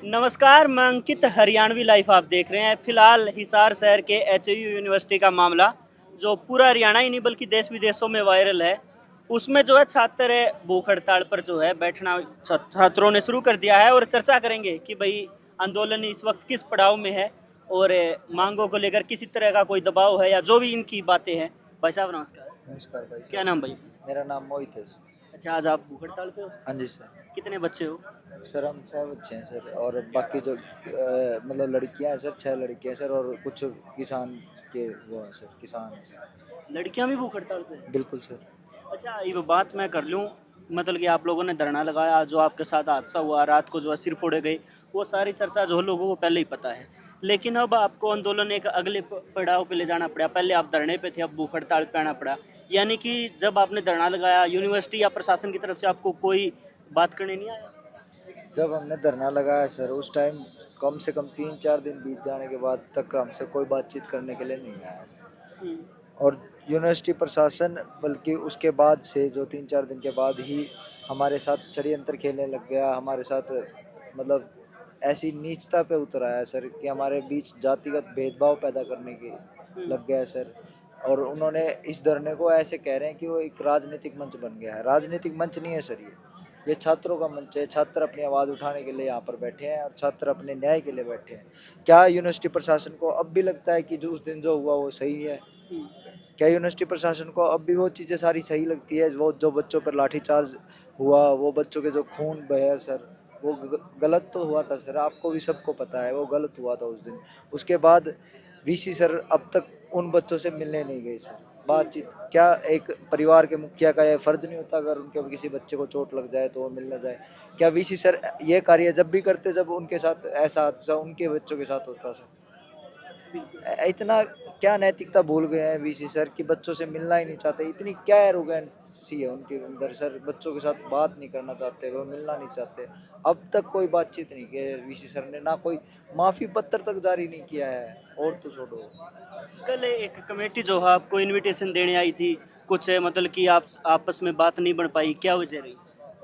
नमस्कार, मैं अंकित, हरियाणवी लाइफ आप देख रहे हैं। फिलहाल हिसार शहर के एचयू यूनिवर्सिटी का मामला जो पूरा हरियाणा ही नहीं बल्कि देश विदेशों में वायरल है, उसमें जो है छात्र भूख हड़ताल पर जो है बैठना छात्रों ने शुरू कर दिया है। और चर्चा करेंगे कि भाई आंदोलन इस वक्त किस पड़ाव में है और मांगों को लेकर किसी तरह का कोई दबाव है या जो भी इनकी बातें हैं। भाई साहब नमस्कार। नमस्कार भाई क्या साहब। नाम भाई? मेरा नाम मोहित है। अच्छा, आज आप भूख हड़ताल पे हो? हाँ जी सर। कितने बच्चे हो? सर हम 6 बच्चे हैं सर, और बाकी जो मतलब लड़कियां हैं सर, 6 लड़कियां हैं सर, और कुछ किसान के वो हैं सर, किसान हैं सर। लड़कियां भी भूख हड़ताल पे हैं? बिल्कुल सर। अच्छा, ये बात मैं कर लूँ, मतलब कि आप लोगों ने धरना लगाया, जो आपके साथ हादसा हुआ, रात को जो है सिर फोड़े गए, वो सारी चर्चा जो है लोगों को पहले ही पता है। लेकिन अब आपको आंदोलन एक अगले पड़ाव पे ले जाना पड़ा। पहले आप धरने पे थे, अब भूख हड़ताल पे आना पड़ा। यानी कि जब आपने धरना लगाया, यूनिवर्सिटी या प्रशासन की तरफ से आपको कोई बात करने नहीं आया? जब हमने धरना लगाया सर, उस टाइम कम से कम 3-4 दिन बीत जाने के बाद तक हमसे कोई बातचीत करने के लिए नहीं आया सर। हम्म, और यूनिवर्सिटी प्रशासन बल्कि उसके बाद से जो 3-4 दिन के बाद ही हमारे साथ षड्यंत्र खेलने लग गया, हमारे साथ मतलब ऐसी नीचता पे उतर आया सर कि हमारे बीच जातिगत भेदभाव पैदा करने के हम्म, लग गया सर। और उन्होंने इस धरने को ऐसे कह रहे हैं कि वो एक राजनीतिक मंच बन गया है। राजनीतिक मंच नहीं है सर, ये छात्रों का मंच है। छात्र अपनी आवाज़ उठाने के लिए यहाँ पर बैठे हैं, और छात्र अपने न्याय के लिए बैठे हैं। क्या यूनिवर्सिटी प्रशासन को अब भी लगता है कि जो उस दिन जो हुआ वो सही है? हम्म। क्या यूनिवर्सिटी प्रशासन को अब भी वो चीज़ें सारी सही लगती है? वो जो बच्चों पर लाठीचार्ज हुआ, वो बच्चों के जो खून बहे सर, वो गलत तो हुआ था सर, आपको भी सबको पता है वो गलत हुआ था उस दिन। उसके बाद वीसी सर अब तक उन बच्चों से मिलने नहीं गए सर। बातचीत क्या, एक परिवार के मुखिया का यह फर्ज नहीं होता अगर उनके किसी बच्चे को चोट लग जाए तो वो मिलने जाए? क्या वीसी सर ये कार्य जब भी करते जब उनके साथ ऐसा हादसा उनके बच्चों के साथ होता सर? इतना क्या नैतिकता भूल गए हैं वीसी सर कि बच्चों से मिलना ही नहीं चाहते? इतनी क्या एरोगेंसी है उनके अंदर सर, बच्चों के साथ बात नहीं करना चाहते, वो मिलना नहीं चाहते। अब तक कोई बातचीत नहीं की है वीसी सर ने, ना कोई माफ़ी पत्र तक जारी नहीं किया है, और तो छोड़ो। कल एक कमेटी जो है आपको इनविटेशन देने आई थी, कुछ मतलब कि आप आपस में बात नहीं बन पाई, क्या वजह रही?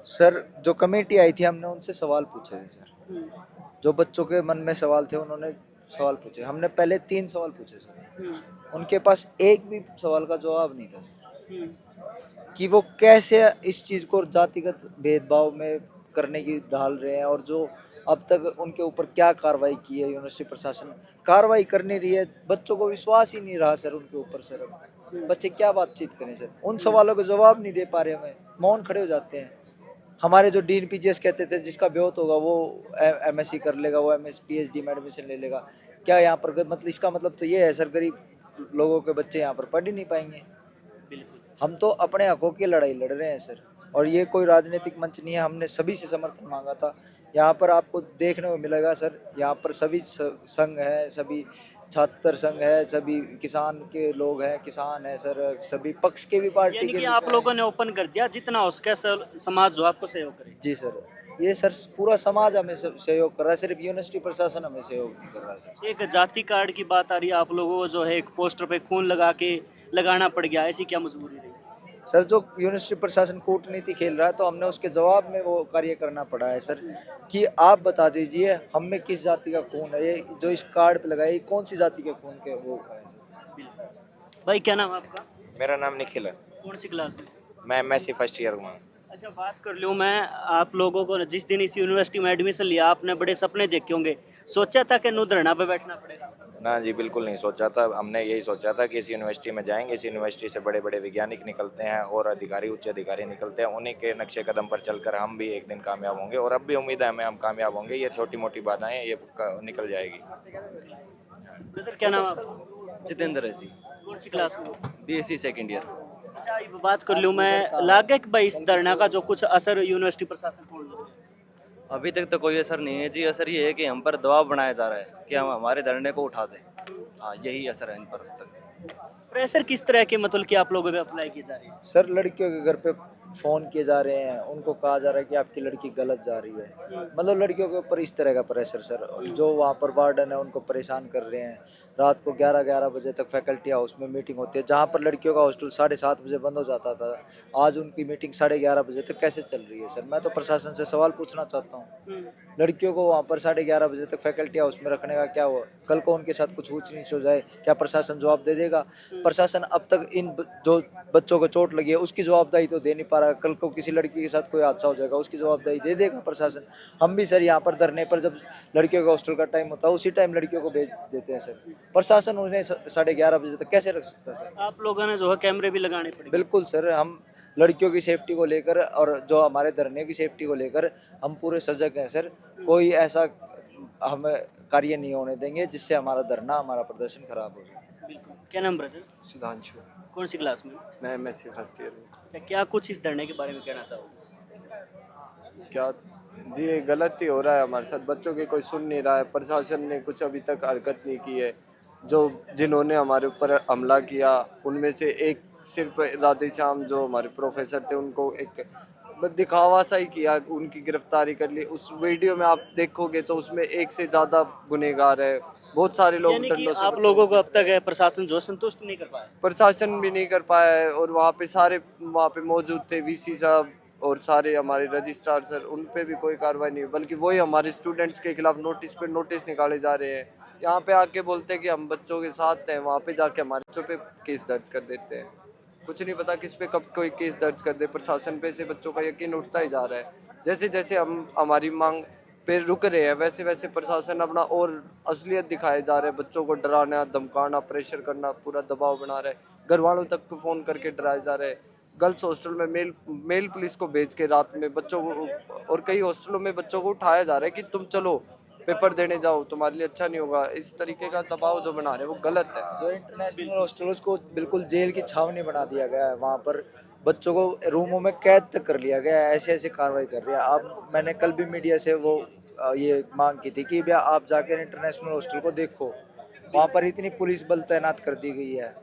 सर जो कमेटी आई थी हमने उनसे सवाल पूछे थे सर, हम्म, जो बच्चों के मन में सवाल थे उन्होंने सवाल पूछे। हमने पहले 3 सवाल पूछे सर, हम्म, उनके पास एक भी सवाल का जवाब नहीं था सर। हम्म, कि वो कैसे इस चीज़ को जातिगत भेदभाव में करने की ढाल रहे हैं, और जो अब तक उनके ऊपर क्या कार्रवाई की है यूनिवर्सिटी प्रशासन कार्रवाई कर नहीं रही है। बच्चों को विश्वास ही नहीं रहा सर उनके ऊपर सर। अब बच्चे क्या बातचीत करें सर? उन सवालों के जवाब नहीं दे पा रहे, हमें मौन खड़े हो जाते हैं। हमारे जो डीन पीजीएस कहते थे जिसका ब्योत होगा वो एमएससी कर लेगा, वो एमएस पीएचडी में एडमिशन ले लेगा। क्या यहाँ पर मतलब इसका मतलब तो ये है सर, गरीब लोगों के बच्चे यहाँ पर पढ़ ही नहीं पाएंगे। बिल्कुल। हम तो अपने हकों की लड़ाई लड़ रहे हैं सर, और ये कोई राजनीतिक मंच नहीं है। हमने सभी से समर्थन मांगा था। यहाँ पर आपको देखने को मिलेगा सर, यहाँ पर सभी संघ है, सभी छात्र संघ है, सभी किसान के लोग हैं, किसान है सर, सभी पक्ष के भी पार्टी यानी के कि लोग आप हैं। लोगों ने ओपन कर दिया, जितना हो सके समाज जो आपको सहयोग करे। जी सर, ये सर पूरा समाज हमें सहयोग कर रहा है, सिर्फ यूनिवर्सिटी प्रशासन हमें सहयोग नहीं कर रहा है सर। एक जाति कार्ड की बात आ रही है, आप लोगों को जो है एक पोस्टर पे खून लगा के लगाना पड़ गया, ऐसी क्या मजबूरी रही? सर जो यूनिवर्सिटी प्रशासन कूटनीति खेल रहा है तो हमने उसके जवाब में वो कार्य करना पड़ा है सर, कि आप बता दीजिए हम में किस जाति का खून है, ये जो इस कार्ड पे लगा है ये कौन सी जाति के खून के वो है सर। भाई क्या नाम है आपका? मेरा नाम निखिल है। कौन सी क्लास में? मैं एमएससी फर्स्ट ईयर में हूँ। अच्छा, बात कर लूँ मैं, आप लोगों को जिस दिन इस यूनिवर्सिटी में एडमिशन लिया आपने बड़े सपने देखे होंगे, सोचा था कि नू धरना पे बैठना पड़ेगा? ना जी, बिल्कुल नहीं सोचा था। हमने यही सोचा था कि इस यूनिवर्सिटी में जाएंगे, इस यूनिवर्सिटी से बड़े बड़े वैज्ञानिक निकलते हैं और अधिकारी, उच्च अधिकारी निकलते हैं, उन्हीं के नक्शे कदम पर चलकर हम भी एक दिन कामयाब होंगे, और अब भी उम्मीद है हमें हम कामयाब होंगे। ये छोटी मोटी बाधाएं ये निकल जाएगी। ब्रदर क्या नाम है आपका? जितेंद्र है जी। कौन सी क्लास में हो? BSc second year. अच्छा, ये बात कर लूँ मैं, लागे कि भाई इस धरना का जो कुछ असर यूनिवर्सिटी प्रशासन को होगा? अभी तक तो कोई असर नहीं है जी। असर ये है कि हम पर दबाव बनाया जा रहा है कि हम हमारे धरने को उठा दें। हाँ, यही असर है इन पर अब तक। प्रेशर किस तरह के मतलब कि आप लोगों पे अप्लाई की जा रही है? सर लड़कियों के घर पे फ़ोन किए जा रहे हैं, उनको कहा जा रहा है कि आपकी लड़की गलत जा रही है। मतलब लड़कियों के ऊपर इस तरह का प्रेशर सर, जो वहाँ पर वार्डन है उनको परेशान कर रहे हैं। रात को 11-11 बजे तक फैकल्टी हाउस में मीटिंग होती है, जहाँ पर लड़कियों का हॉस्टल 7:30 बजे बंद हो जाता था, आज उनकी मीटिंग 11:30 बजे तक कैसे चल रही है सर? मैं तो प्रशासन से सवाल पूछना चाहता हूँ। लड़कियों को वहाँ पर 11:30 बजे तक फैकल्टी हाउस में रखने का क्या हुआ? कल को उनके साथ कुछ ऊँच नीच हो जाए, क्या प्रशासन जवाब दे देगा? प्रशासन अब तक जो बच्चों को चोट लगी है उसकी जवाबदेही तो दे नहीं पा रहा। कल को किसी लड़की के साथ कोई हादसा हो जाएगा, उसकी जवाबदेही दे देगा प्रशासन। हम भी सर यहाँ पर धरने पर, जब लड़कियों का हॉस्टल का टाइम होता है उसी टाइम लड़कियों को भेज देते हैं सर। प्रशासन उन्हें 11:30 बजे तक कैसे रख सकता है सर? आप लोगों ने जो है कैमरे भी लगाने पड़े। बिल्कुल सर, हम लड़कियों की सेफ्टी को लेकर और जो हमारे धरने की सेफ्टी को लेकर हम पूरे सजग हैं सर। कोई ऐसा हम कार्य नहीं होने देंगे जिससे हमारा धरना, हमारा प्रदर्शन खराब हो जाए। बिल्कुल। क्या नाम ब्रदर? सुधांशु। कौन सी क्लास में? मैं एमएससी फर्स्ट ईयर में। अच्छा, क्या कुछ इस धरने के बारे में कहना चाहोगे? क्या जी, ये गलत ही हो रहा है हमारे साथ। बच्चों की कोई सुन नहीं रहा है। प्रशासन ने कुछ अभी तक हरकत नहीं की है। जिन्होंने हमारे ऊपर हमला किया उनमें से एक सिर्फ राधेश्याम, जो हमारे प्रोफेसर थे, उनको एक बस दिखावा सा ही किया, उनकी गिरफ्तारी कर ली। उस वीडियो में आप देखोगे तो उसमें एक से ज़्यादा गुनहगार है। बहुत सारे लोग यानी कि डंडों से आप लोगों को अब तक है प्रशासन जो है संतुष्ट नहीं कर पाया। प्रशासन भी नहीं कर पाया है। और वहाँ पे मौजूद थे वीसी साहब और सारे हमारे रजिस्ट्रार सर, उन पे भी कोई कार्रवाई नहीं हुई, बल्कि वही हमारे स्टूडेंट्स के खिलाफ नोटिस पे नोटिस निकाले जा रहे हैं। यहाँ पे आके बोलते हैं कि हम बच्चों के साथ हैं, वहाँ पे जाके हमारे बच्चों पे केस दर्ज कर देते हैं। कुछ नहीं पता किस पे कब कोई केस दर्ज कर दे। प्रशासन पे से बच्चों का यकीन उठता ही जा रहा है। जैसे जैसे हम हमारी मांग पे रुक रहे हैं, वैसे वैसे प्रशासन अपना और असलियत दिखाए जा रहे हैं। बच्चों को डराना, धमकाना, प्रेशर करना, पूरा दबाव बना रहे हैं। घर वालों तक को फ़ोन करके डराए जा रहे हैं। गर्ल्स हॉस्टल में मेल पुलिस को भेज के रात में बच्चों को, और कई हॉस्टलों में बच्चों को उठाया जा रहा है कि तुम चलो पेपर देने जाओ, तुम्हारे लिए अच्छा नहीं होगा। इस तरीके का दबाव जो बना रहे हैं वो गलत है। जो इंटरनेशनल हॉस्टल है उसको बिल्कुल जेल की छावनी बना दिया गया है। वहाँ पर बच्चों को रूमों में कैद तक कर लिया गया है। ऐसे ऐसे कार्रवाई कर रही है। अब मैंने कल भी मीडिया से वो ये मांग की थी कि भैया आप जाकर इंटरनेशनल हॉस्टल को देखो, वहाँ पर इतनी पुलिस बल तैनात कर दी गई है।